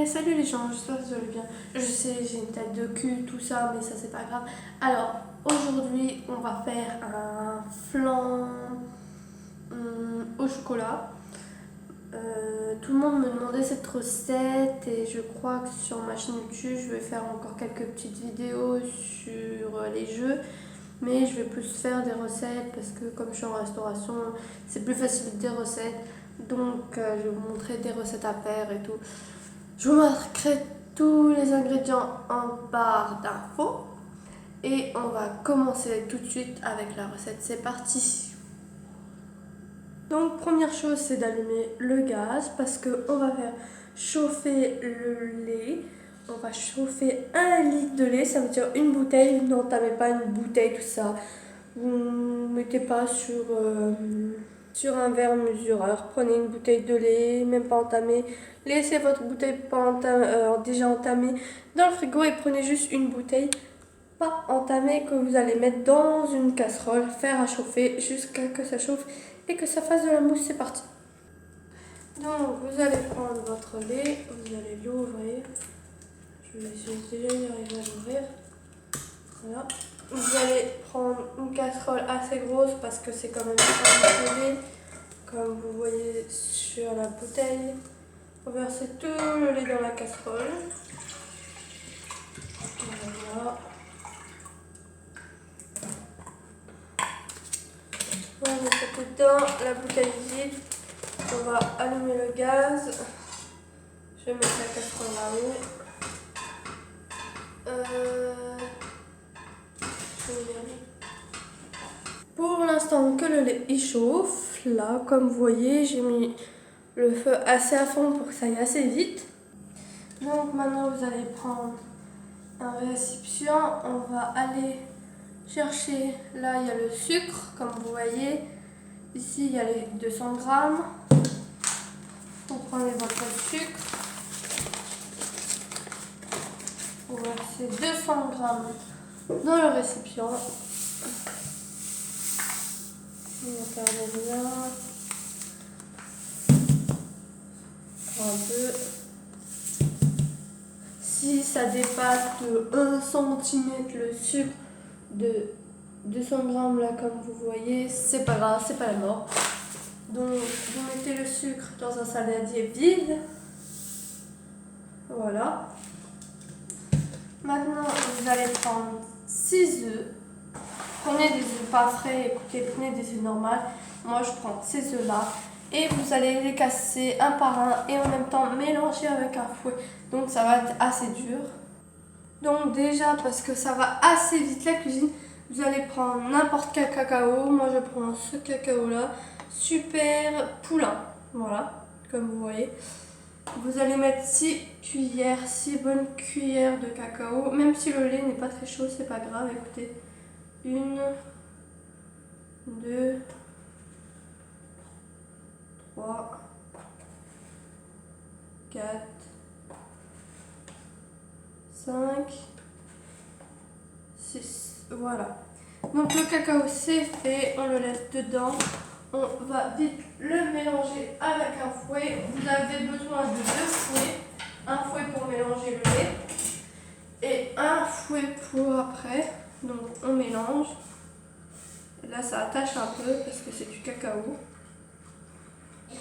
Hey, salut les gens, j'espère que vous allez bien. Je sais, j'ai une tête de cul, tout ça, mais ça c'est pas grave. Alors, aujourd'hui, on va faire un flan au chocolat. Tout le monde me demandait cette recette et je crois que sur ma chaîne YouTube, je vais faire encore quelques petites vidéos sur les jeux. Mais je vais plus faire des recettes parce que comme je suis en restauration, c'est plus facile des recettes. Donc, je vais vous montrer des recettes à faire et tout. Je vous marquerai tous les ingrédients en barre d'infos. Et on va commencer tout de suite avec la recette. C'est parti! Donc première chose, c'est d'allumer le gaz parce qu'on va faire chauffer le lait. On va chauffer 1 litre de lait, ça veut dire une bouteille. N'entamez pas une bouteille, tout ça. Vous ne mettez pas sur un verre mesureur. Prenez une bouteille de lait, même pas entamée. Laissez votre bouteille pas déjà entamée dans le frigo et prenez juste une bouteille pas entamée que vous allez mettre dans une casserole, faire à chauffer jusqu'à ce que ça chauffe et que ça fasse de la mousse. C'est parti. Donc vous allez prendre votre lait, vous allez l'ouvrir. Je vais déjà y arriver à l'ouvrir. Voilà. Vous allez prendre une casserole assez grosse parce que c'est quand même un lait, comme vous voyez sur la bouteille. Vous versez tout le lait dans la casserole. Voilà. On va mettre dedans la bouteille vide. On va allumer le gaz. Je vais mettre la casserole là-haut. Pour l'instant que le lait il chauffe, là comme vous voyez j'ai mis le feu assez à fond pour que ça aille assez vite. Donc maintenant vous allez prendre un récipient, on va aller chercher, là il y a le sucre comme vous voyez, ici il y a les 200 grammes. Vous prenez votre sucre, vous versez 200 grammes dans le récipient. On va faire bien. 2. Si ça dépasse de 1 cm le sucre de 200 grammes là comme vous voyez, c'est pas grave, c'est pas la mort. Donc vous mettez le sucre dans un saladier vide. Voilà. Maintenant vous allez prendre 6 œufs. Prenez des œufs pas frais, écoutez, prenez des œufs normaux. Moi je prends ces œufs là. Et vous allez les casser un par un et en même temps mélanger avec un fouet. Donc ça va être assez dur. Donc déjà parce que ça va assez vite la cuisine, vous allez prendre n'importe quel cacao. Moi je prends ce cacao là, super poulain. Voilà, comme vous voyez. Vous allez mettre 6 cuillères, 6 bonnes cuillères de cacao. Même si le lait n'est pas très chaud, c'est pas grave, écoutez. 1, 2, 3, 4, 5, 6. Voilà. Donc le cacao c'est fait, on le laisse dedans. On va vite le mélanger avec un fouet. Vous avez besoin de 2 fouets. Un fouet pour mélanger le lait et un fouet pour après. Donc on mélange. Et là ça attache un peu parce que c'est du cacao. Il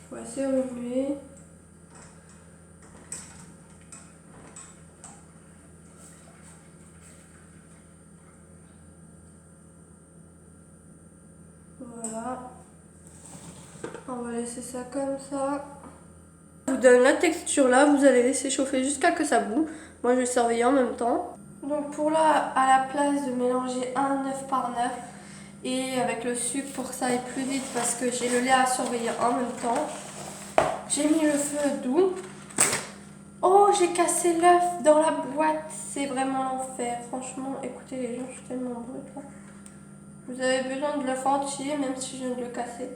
faut assez remuer. Voilà. On va laisser ça comme ça. Je vous donne la texture là, vous allez laisser chauffer jusqu'à que ça bout. Moi je vais surveiller en même temps. Donc pour là, à la place de mélanger un œuf par 9 et avec le sucre pour que ça aille plus vite parce que j'ai le lait à surveiller en même temps, j'ai mis le feu doux. Oh, j'ai cassé l'œuf dans la boîte, c'est vraiment l'enfer. Franchement, écoutez les gens, je suis tellement brute là. Vous avez besoin de l'œuf entier même si je viens de le casser.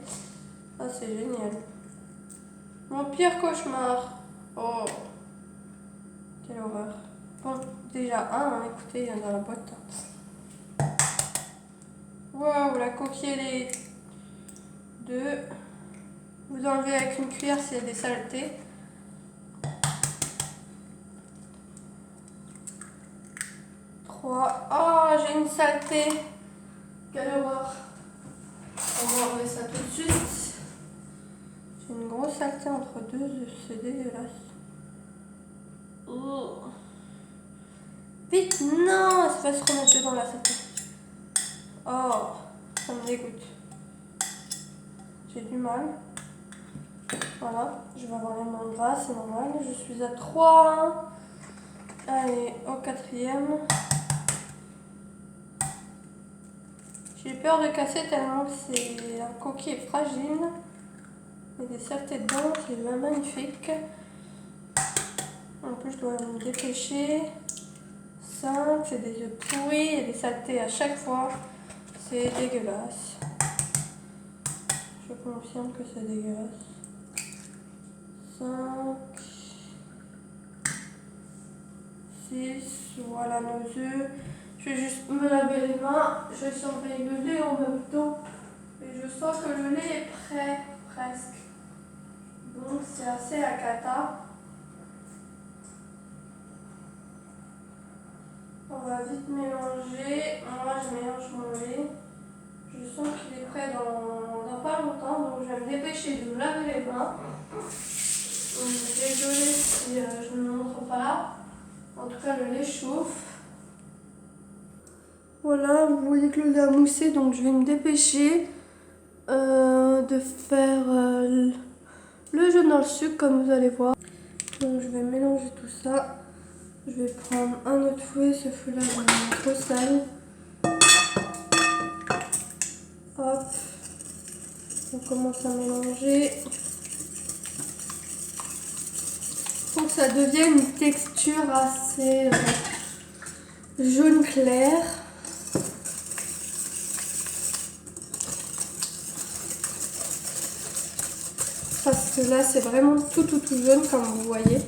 Ah, c'est génial. Mon pire cauchemar. Oh, quelle horreur. Bon, déjà un, écoutez, il y en a dans la boîte. Waouh, la coquille elle est 2. Vous enlevez avec une cuillère s'il y a des saletés. 3. Oh, j'ai une saleté. Quelle horreur. On va enlever ça tout de suite. J'ai une grosse saleté entre deux œufs, c'est dégueulasse. Oh. Vite, non, ça va se remettre dedans la saleté. Oh, ça me dégoûte. J'ai du mal. Voilà, je vais avoir les mains grasses, c'est normal. Je suis à 3. Allez, au 4e. J'ai peur de casser tellement que c'est un coquille fragile. Il y a des saletés dedans, c'est vraiment magnifique. En plus, je dois me dépêcher. 5, c'est des œufs pourris, il y a des saletés à chaque fois. C'est dégueulasse. Je confirme que c'est dégueulasse. 5, 6, voilà nos œufs. Je vais juste me laver les mains. Je vais surveiller le lait en même temps. Et je sens que le lait est prêt, presque. Donc c'est assez à cata. On va vite mélanger. Moi je mélange mon lait. Je sens qu'il est prêt dans pas longtemps. Donc je vais me dépêcher de me laver les mains. Désolée si je ne me montre pas là. En tout cas le lait chauffe. Voilà, vous voyez que le lait a moussé. Donc je vais me dépêcher de faire le jeu dans le sucre comme vous allez voir. Donc je vais mélanger tout ça. Je vais prendre un autre fouet, ce fouet là il est trop sale. Hop, on commence à mélanger. Pour que ça devienne une texture assez jaune clair. Parce que là c'est vraiment tout jaune comme vous voyez.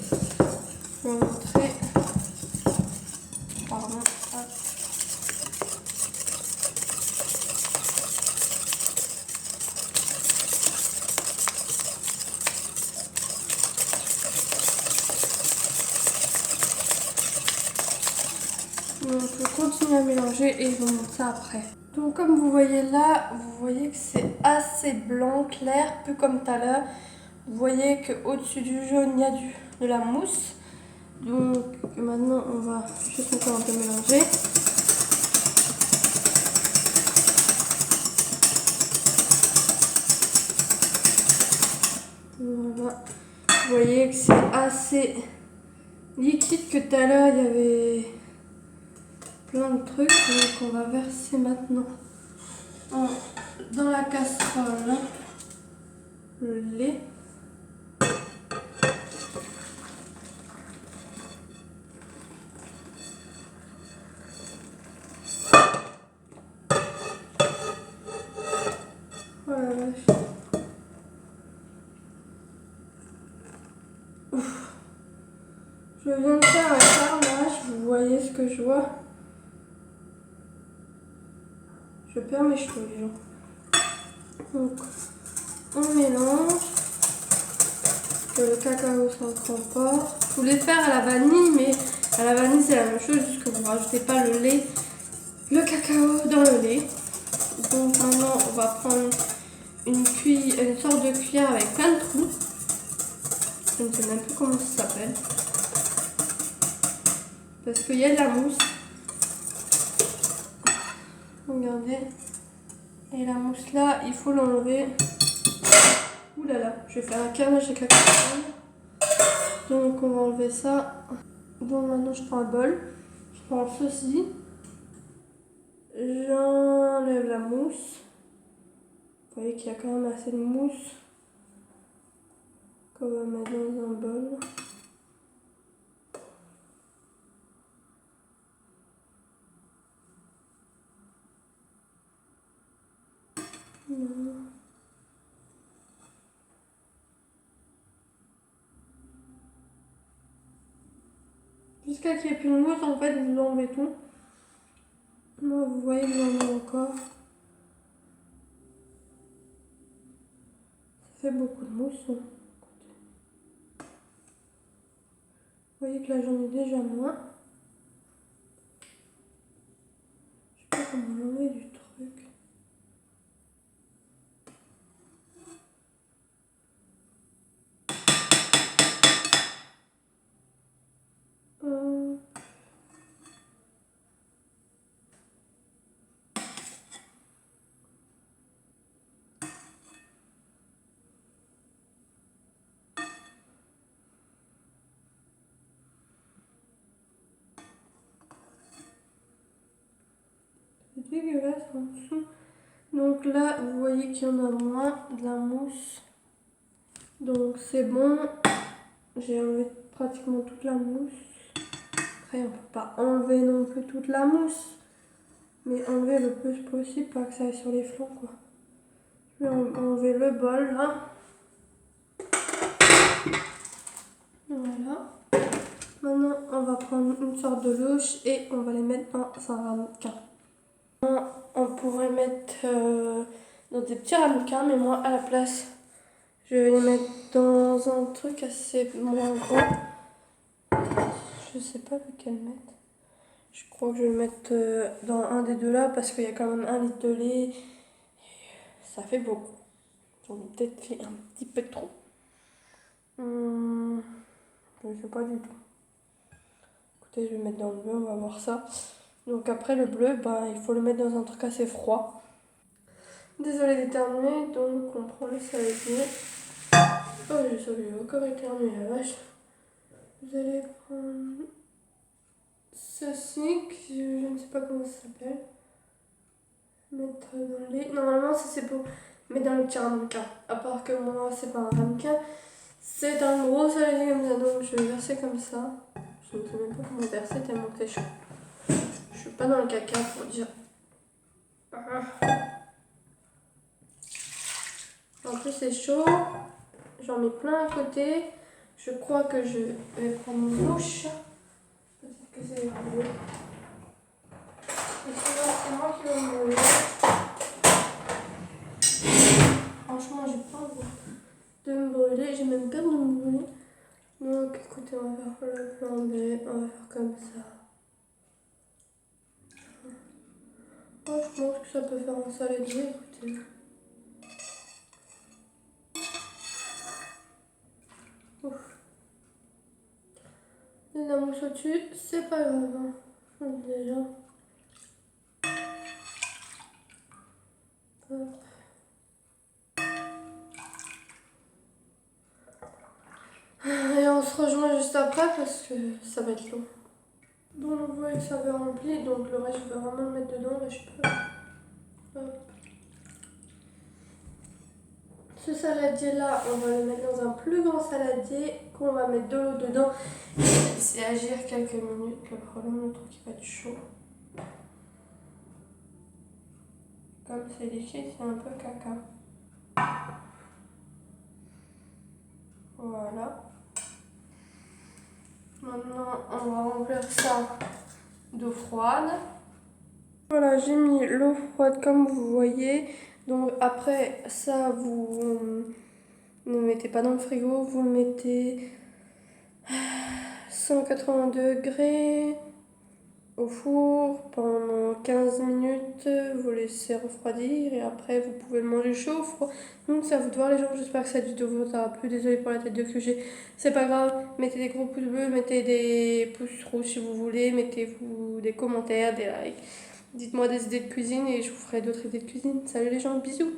Je vais vous montrer. Pardon. Hop. Donc je continue à mélanger et je vous montre ça après. Donc comme vous voyez là, vous voyez que c'est assez blanc, clair, peu comme tout à l'heure. Vous voyez qu'au-dessus du jaune, il y a de la mousse. Donc maintenant, on va juste encore un peu mélanger. Voilà. Vous voyez que c'est assez liquide, que tout à l'heure, il y avait plein de trucs. Donc on va verser maintenant dans la casserole le lait. Voilà, ouf. Je viens de faire un carrelage, vous voyez ce que je vois. Je perds mes cheveux, les gens. Donc, on mélange. Que le cacao s'incorpore. Je voulais faire à la vanille, mais à la vanille c'est la même chose, juste que vous ne rajoutez pas le cacao dans le lait. Donc maintenant, on va prendre une sorte de cuillère avec plein de trous. Je ne sais même plus comment ça s'appelle. Parce qu'il y a de la mousse. Regardez. Et la mousse là, il faut l'enlever. Ouh là là, je vais faire un carnage avec la casserole. Donc on va enlever ça. Donc maintenant je prends un bol. Je prends ceci. J'enlève la mousse. Vous voyez qu'il y a quand même assez de mousse qu'on va mettre dans un bol. Voilà. Jusqu'à qu'il n'y ait plus de mousse, en fait, vous enlevez tout. Moi, vous voyez que j'en ai encore. Ça fait beaucoup de mousse. Hein. Vous voyez que là, j'en ai déjà moins. dégueulasse en dessous. Donc là, vous voyez qu'il y en a moins de la mousse. Donc c'est bon. J'ai enlevé pratiquement toute la mousse. Après, on ne peut pas enlever non plus toute la mousse. Mais enlever le plus possible, pas que ça aille sur les flancs, quoi. Je vais enlever le bol, là. Voilà. Maintenant, on va prendre une sorte de louche et on va les mettre dans un ramequin. On pourrait mettre dans des petits ramequins, mais moi, à la place, je vais les mettre dans un truc assez moins gros. Je sais pas lequel mettre. Je crois que je vais le mettre dans un des deux là parce qu'il y a quand même 1 litre de lait. Ça fait beaucoup. J'en ai peut-être fait un petit peu trop. Je ne sais pas du tout. Écoutez, je vais mettre dans le bleu, on va voir ça. Donc après le bleu, il faut le mettre dans un truc assez froid. Désolée d'éternuer, donc on prend le saladier. Oh, j'ai encore éternué, la vache. Vous allez prendre ceci, que je ne sais pas comment ça s'appelle. Mettre dans le lait. Normalement, ça c'est pour mettre dans le petit ramequin. À part que moi, c'est pas un ramequin. C'est un gros saladier comme ça, donc je vais verser comme ça. Je ne sais même pas comment verser tellement que c'est chaud. Je suis pas dans le caca pour dire. En plus c'est chaud. J'en mets plein à côté. Je crois que je vais prendre une louche. Peut-être que c'est mieux. Et sinon c'est moi qui vais me brûler. Franchement j'ai pas envie de me brûler. J'ai même peur de me brûler. Donc écoutez, on va faire le plan B. On va faire comme ça. Moi je pense que ça peut faire un saladier, écoutez. Ouf. Il y a de la mousse au-dessus, c'est pas grave. Hein. Déjà. Hop. Et on se rejoint juste après parce que ça va être long. Donc vous voyez que ça va remplir, donc le reste je vais vraiment le mettre dedans, là je peux. Hop. Ce saladier là, on va le mettre dans un plus grand saladier qu'on va mettre de l'eau dedans et laisser agir quelques minutes. Le problème, le truc qui va être chaud. Comme c'est liquide, c'est un peu caca. Voilà. Maintenant, on va remplir ça d'eau froide. Voilà, j'ai mis l'eau froide comme vous voyez. Donc après ça, vous ne mettez pas dans le frigo, vous le mettez 180 degrés au four pendant 15 minutes. Vous laissez refroidir et après vous pouvez le manger chaud ou froid. Donc c'est à vous de voir les gens, j'espère que cette vidéo vous aura plu. Désolée pour la tête de queue que j'ai, c'est pas grave. Mettez des gros pouces bleus, mettez des pouces rouges si vous voulez, mettez-vous des commentaires, des likes. Dites-moi des idées de cuisine et je vous ferai d'autres idées de cuisine. Salut les gens, bisous!